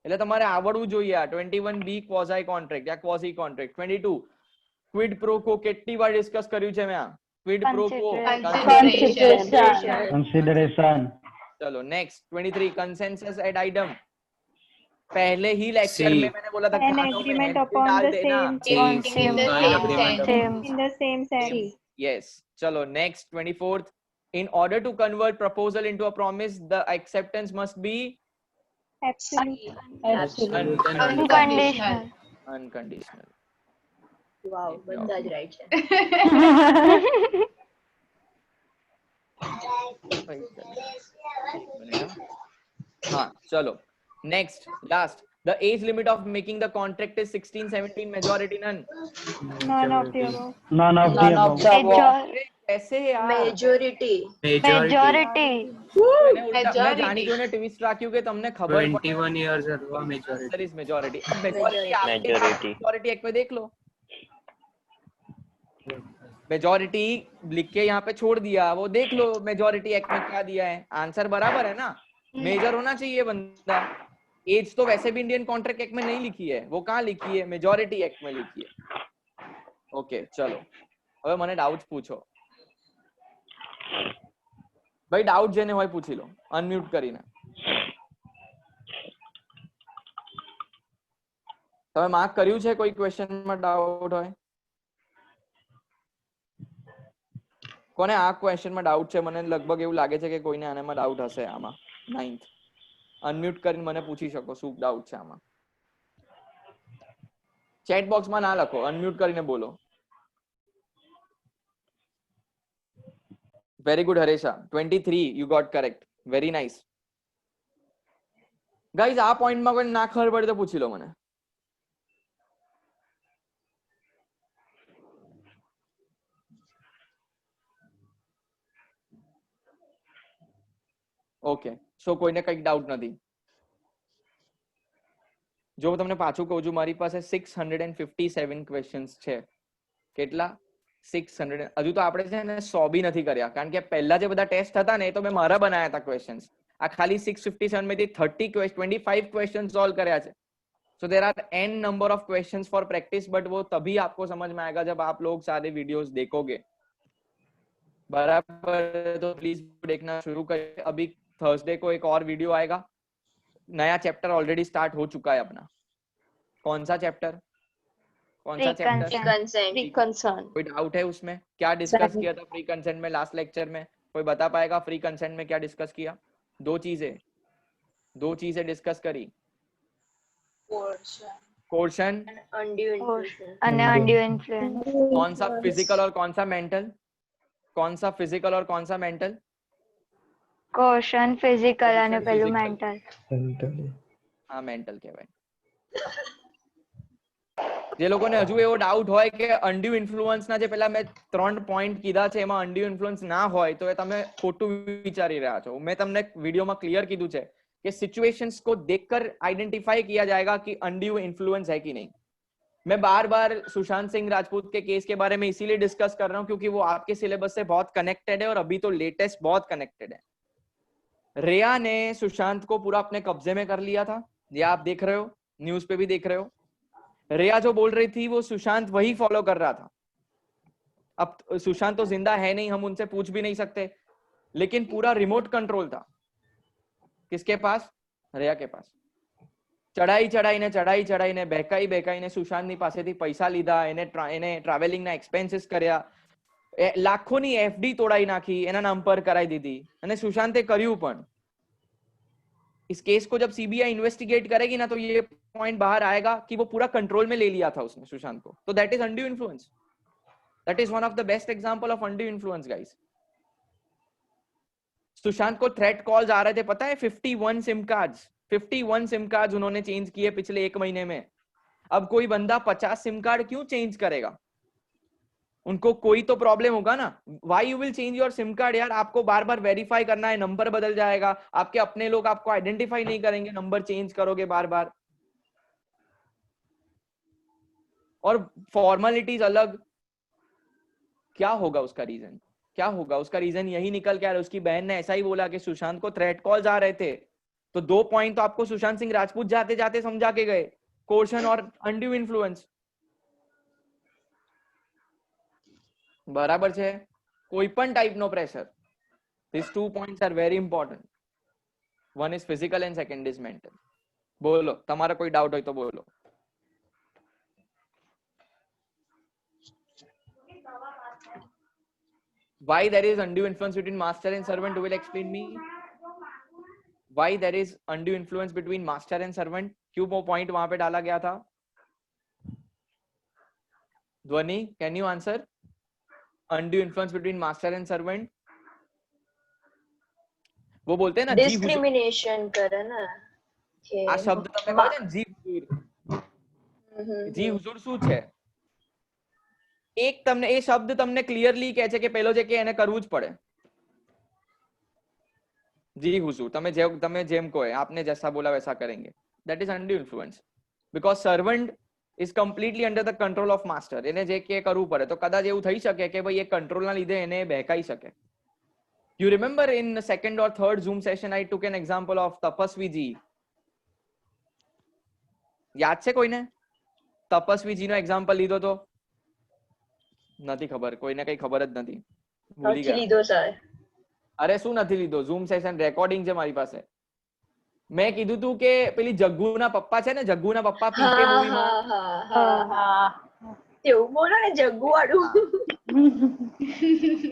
S3: એટલે તમારે આવડવું જોઈએ. આ 21B ક્વોઝાઈ કોન્ટ્રાક્ટ યા ક્વોઝી કોન્ટ્રાક્ટ. 22 ક્વિડ પ્રો કો કેટલી વાર ડિસ્કસ કર્યું છે મેં આ ક્વિડ પ્રો કો?
S6: Consideration.
S3: चलो नेक्स्ट 23 कंसेंसस एट आइटम. पहले ही लेक्चर
S4: C.
S3: में मैंने बोला था
S7: An
S3: खानों में
S7: agreement
S3: head
S7: upon
S3: डाल
S7: the
S3: देना.
S7: same
S2: Same.
S7: in the same sense.
S3: Yes. चलो next 24th. In order to convert proposal into a promise, the acceptance must be
S7: Absolute.
S2: Unconditional.
S3: unconditional.
S5: વાવ, બધા જ રાઈટ છે.
S3: हाँ चलो next last. The age limit of making the contract is 16, 17, majority none.
S7: None of the above.
S6: None of the above.
S3: ऐसे यार
S5: majority.
S2: Majority.
S3: मैं जानी जोने ट्विस्ट राख्યું કે તમને ખબર
S4: 21 years अथवा majority.
S3: there is majority.
S8: Majority.
S3: majority एक पे देख लो. मेजोरिटी लिख के यहाँ पे छोड़ दिया, वो देख लो मेजोरिटी एक्ट में क्या दिया है. आंसर बराबर है ना? मेजर होना चाहिए बंदा. एज तो वैसे भी इंडियन कॉन्ट्रैक्ट एक्ट में नहीं लिखी है, वो कहाँ लिखी है? मेजोरिटी एक्ट में लिखी है. ओके चलो હવે મને ડાઉટ્સ પૂછો ભાઈ. ડાઉટ જેને હોય પૂછી લો અનમ્યુટ કરીને. તમે માર્ક કર્યું છે? કોઈ ક્વેશ્ચનમાં ડાઉટ હોય? કોને આ ક્વેશ્ચનમાં ડાઉટ છે? મને લગભગ એવું લાગે છે કે કોઈને આનામાં ડાઉટ હશે. આમાં 9th અનમ્યુટ કરીને મને પૂછી શકો શું ડાઉટ છે આમાં. ચેટ બોક્સમાં ના લખો, અનમ્યુટ કરીને બોલો. Very good Haresha. 23 you got correct. very nice guys. આ પોઈન્ટમાં કોઈ ના ખબર પડે તો પૂછી લો મને. ઓકે સો કોઈને કઈક ડાઉટ નથી? જો હું તમને પાછું કહું છું, મારી પાસે 657 ક્વેશ્ચન્સ છે. કેટલા? 600. હજુ તો આપણે છે ને 100 બી નથી કર્યા, કારણ કે પહેલા જે બધા ટેસ્ટ હતા ને એ તો મેં મારા બનાયા હતા ક્વેશ્ચન્સ. આ ખાલી 657 में 25 क्वेश्चन सॉल्व કર્યા છે. So there are n number of questions for practice, but वो तभी आपको समझ में आएगा जब आप लोग सारे वीडियोस देखोगे. बराबर? तो प्लीज देखना शुरू करें. अभी थर्सडे को एक और वीडियो आएगा. नया चैप्टर ऑलरेडी स्टार्ट हो चुका है अपना. कौन सा चैप्टर? कौन सा चैप्टर?
S5: Free consent.
S3: कोई डाउट है उसमें? क्या डिस्कस किया था फ्री कंसेंट में लास्ट लेक्चर में? कोई बता पाएगा फ्री कंसेंट में क्या डिस्कस किया? दो चीजें डिस्कस करी. Coercion
S5: Undue influence.
S2: અને undue influence.
S3: कौन सा फिजिकल और कौन सा मेंटल? कौन सा फिजिकल और कौन सा मेंटल?
S2: કોશન ફિઝિકલ અને પેલું
S3: Physical.
S2: મેન્ટલ.
S3: हाँ मेंटल કહેવાય. જે લોકોને હજુ એવો ડાઉટ હોય કે અનડ્યુ ઇન્ફ્લુઅન્સ ના જે પેલા મેં 3 પોઈન્ટ કીધા છે એમાં અનડ્યુ ઇન્ફ્લુઅન્સ ના હોય તો એ તમે ખોટું વિચારી રહ્યા છો. મેં તમને વિડિયોમાં ક્લિયર કીધું છે कि सिचुएशंस को देखकर आइडेंटिफाई किया जाएगा कि अनड्यू इन्फ्लुएंस है कि नहीं. मैं बार बार सुशांत सिंह राजपूत के केस के बारे में इसीलिए डिस्कस कर रहा हूं क्योंकि वो आपके सिलेबस से बहुत कनेक्टेड है और अभी तो लेटेस्ट बहुत कनेक्टेड है. रेया ने सुशांत को पूरा अपने कब्जे में कर लिया था, ये आप देख रहे हो, न्यूज पे भी देख रहे हो. रेया जो बोल रही थी वो सुशांत वही फॉलो कर रहा था. अब सुशांत तो जिंदा है नहीं, हम उनसे पूछ भी नहीं सकते, लेकिन पूरा रिमोट कंट्रोल था किसके पास? रेया के पास. ચડાઈને બહેકાઈને સુશાંતની પાસેથી પૈસા લીધા, એને ટ્રાવેલિંગના એક્સપેન્સીસ કર્યા, લાખોની એફડી તોડાઈ નાખી, એના નામ પર કરાઈ દીધી અને સુશાંતે કર્યું પણ. इस केस को जब सीबीआई इन्वेस्टिगेट करेगी ना तो ये पॉइंट बाहर आएगा कि वो पूरा कंट्रोल में ले लिया था उसने सुशांत को. तो that is undue influence. That is one of the best example of undue influence guys. Sushant को थ्रेट कॉल्स आ रहे थे, पता है 51 सिम कार्ड्स उन्होंने चेंज किए पिछले 1 महीने में. अब कोई बंदा 50 सिम कार्ड क्यों चेंज करेगा? उनको कोई तो प्रॉब्लम होगा ना. Why you will change your SIM card यार? आपको बार बार वेरीफाई करना है, नंबर बदल जाएगा, आपके अपने लोग आपको आइडेंटिफाई नहीं करेंगे, नंबर चेंज करोगे बार बार. और फॉर्मेलिटीज अलग, क्या होगा उसका रीजन? क्या होगा उसका रीजन? यही निकल के आ रहा है, उसकी बहन ने ऐसा ही बोला कि सुशांत को थ्रेट कॉल्स आ रहे थे, तो 2 पॉइंट तो आपको सुशांत सिंह राजपूत जाते जाते समझा के गए, कोर्शन और अनड्यू इन्फ्लुएंस। बराबर છે? કોઈ પણ ટાઈપ નો pressure. These 2 points are very important. One is physical and second is mental. બોલો, તમારા કોઈ ડાઉટ હોય તો બોલો. Why there is undue influence between master and servant? Who will explain me? Why there is undue influence between master and servant? क्यों वो point वहां पे डाला गया था? ध्वनि, can you answer? Undue influence between master and servant. वो बोलते हैं ना जी हुजूर,
S5: डिस्क्रिमिनेशन करे ना કે
S3: આ શબ્દ તમે કહો છો ને જી હુજૂર, જી હુજૂર શું છે? એક તમને એ શબ્દ તમને ક્લિયરલી કહે છે કે પેલો જે કે એને કરવું જ પડે. जी हुजूर, તમે જેમ કહો आपने जैसा बोला वैसा करेंगे. That is undue influence because servant is completely under the control of master. એને જે કે કરવું પડે, તો કદાચ એવું થઈ શકે કે ભાઈ એ કંટ્રોલ ના લીધે એને બહેકાઈ શકે. You remember in the second or third Zoom session I took an example of Tapasvi જી. યાદ છે કોઈને? તપસ્વી જી નો એક્ઝામ્પલ લીધો તો? નથી ખબર, કોઈને કઈ ખબર જ નથી, ભૂલી ગયા.
S5: લીધો સર.
S3: અરે શું નથી લીધો? ઝૂમ સેશન રેકોર્ડિંગ છે મારી પાસે. મેં કીધું તું કે પેલી જગ્ગુના પપ્પા છે ને, જગ્ગુના પપ્પા પીકે મૂવીમાં,
S5: એવું બોલો ને જગ્ગુ વાળું.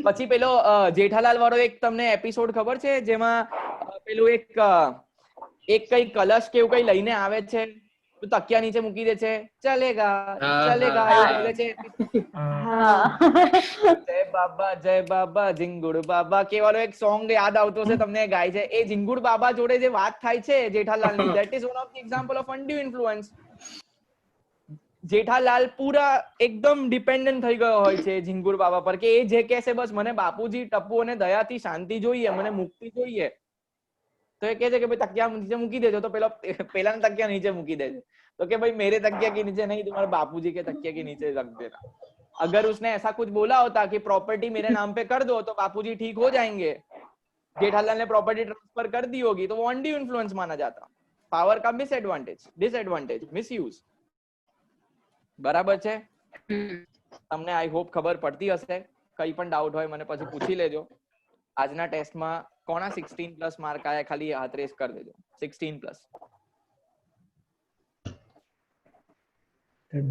S3: પછી પેલો જેઠાલાલ વાળો એક તમને એપિસોડ ખબર છે જેમાં પેલું એક કઈ કલશ કે એવું કઈ લઈને આવે છે, તો તકિયા નીચે મૂકી દે છે, ચલેગા ચલેગા એવું બોલે છે. જય બાબા ઝીંગુડ બાબા કેવાનો એક સોંગ યાદ આવતો છે તમને, ગાય છે. એ ઝીંગુડ બાબા જોડે જે વાત થાય છે જેઠાલાલની, that is one of the example of undue influence. Jethalal પૂરા એકદમ ડિપેન્ડન્ટ થઈ ગયો હોય છે ઝીંગુર બાબા પર કે એ જે કહેશે બસ મને બાપુજી, ટપ્પુ અને દયાથી શાંતિ જોઈએ, મને મુક્તિ જોઈએ. તો એ કહે છે કે ભાઈ તકિયા નીચે મૂકી દેજો, તો પેલા તકિયા નીચે મૂકી દેજો. तो कि भाई मेरे तकिया के नीचे नहीं, तुम्हारे बापूजी के तकिया के नीचे रख देना. अगर उसने ऐसा कुछ बोला होता कि प्रॉपर्टी मेरे नाम पे कर दो तो बापूजी ठीक हो जाएंगे, जेठालाल ने प्रॉपर्टी ट्रांसफर कर दी होगी, तो वो अनड्यू इन्फ्लुएंस माना जाता. पावर का डिसएडवांटेज, मिसयूज. बराबर છે? તમને આઈ હોપ ખબર પડતી હશે. કઈ પણ ડાઉટ હોય મને પછી પૂછી લેજો. આજના ટેસ્ટમાં કોના 16+ માર્ક આયા ખાલી હાથ રેસ કરી દેજો. 16+.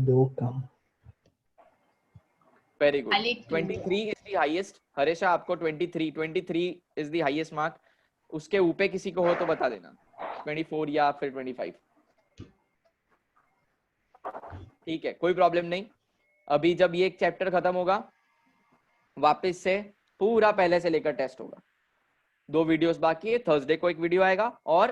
S2: दो कम.
S3: Very good. 23 is the highest. हरेशा आपको 23 is the highest mark. उसके ऊपर किसी को हो तो बता देना. 24 या फिर 25. ठीक है, कोई प्रॉब्लम नहीं. अभी जब ये एक चैप्टर खत्म होगा, वापस से पूरा पहले से लेकर टेस्ट होगा. 2 वीडियोस बाकी है. थर्सडे को एक वीडियो आएगा और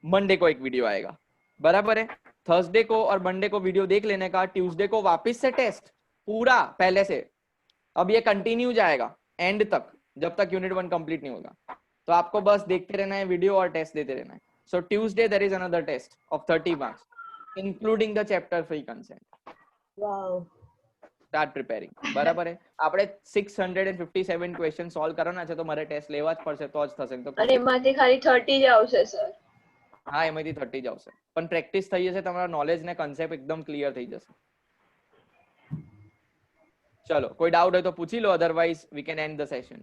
S3: मंडे को एक वीडियो आएगा. बराबर है? थर्सडे को और मंडे को वीडियो देख लेने का, ट्यूसडे को वापस से टेस्ट पूरा पहले से. अब ये कंटिन्यू जाएगा एंड तक, जब तक यूनिट 1 कंप्लीट नहीं होगा. तो आपको बस देखते रहना है वीडियो और टेस्ट देते रहना है. So Tuesday there is another test of 30 marks including the chapter free consent.
S5: Wow.
S3: Start preparing. બરાબર है? આપણે 657 ક્વેશ્ચન સોલ્વ કરવાના છે, તો મારે ટેસ્ટ લેવા જ પડશે તો જ થશે. તો
S5: અને એમાંથી ખાલી 30 જ આવશે સર.
S3: હા, એમાંથી 30 જ આવશે, પણ પ્રેક્ટિસ થઈ જશે, તમારા નોલેજ ને કન્સેપ્ટ એકદમ ક્લિયર થઈ જશે. ચલો, કોઈ ડાઉટ હોય તો પૂછી લો, otherwise we can end the session.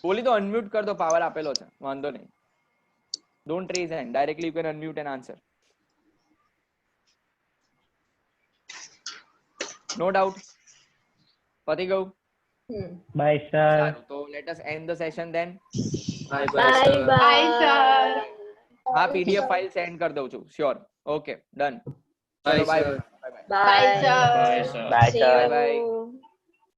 S3: બોલી તો અનમ્યુટ કર દો, પાવર આપેલો છે, વાંધો નહીં. Don't raise hand, directly you can unmute and answer. No doubt? પતી ગયું?
S6: Bye, sir.
S3: તો let us end the session then.
S4: Bye
S5: bye bye sir.
S3: હા, પીડીએફ ફાઇલ સેન્ડ કરી દઉં છું. શ્યોર. Okay, done.
S4: Bye,
S3: ચલો, bye
S4: sir.
S3: Bye.
S5: Bye sir.
S8: Bye, sir.
S5: See you.
S3: Bye.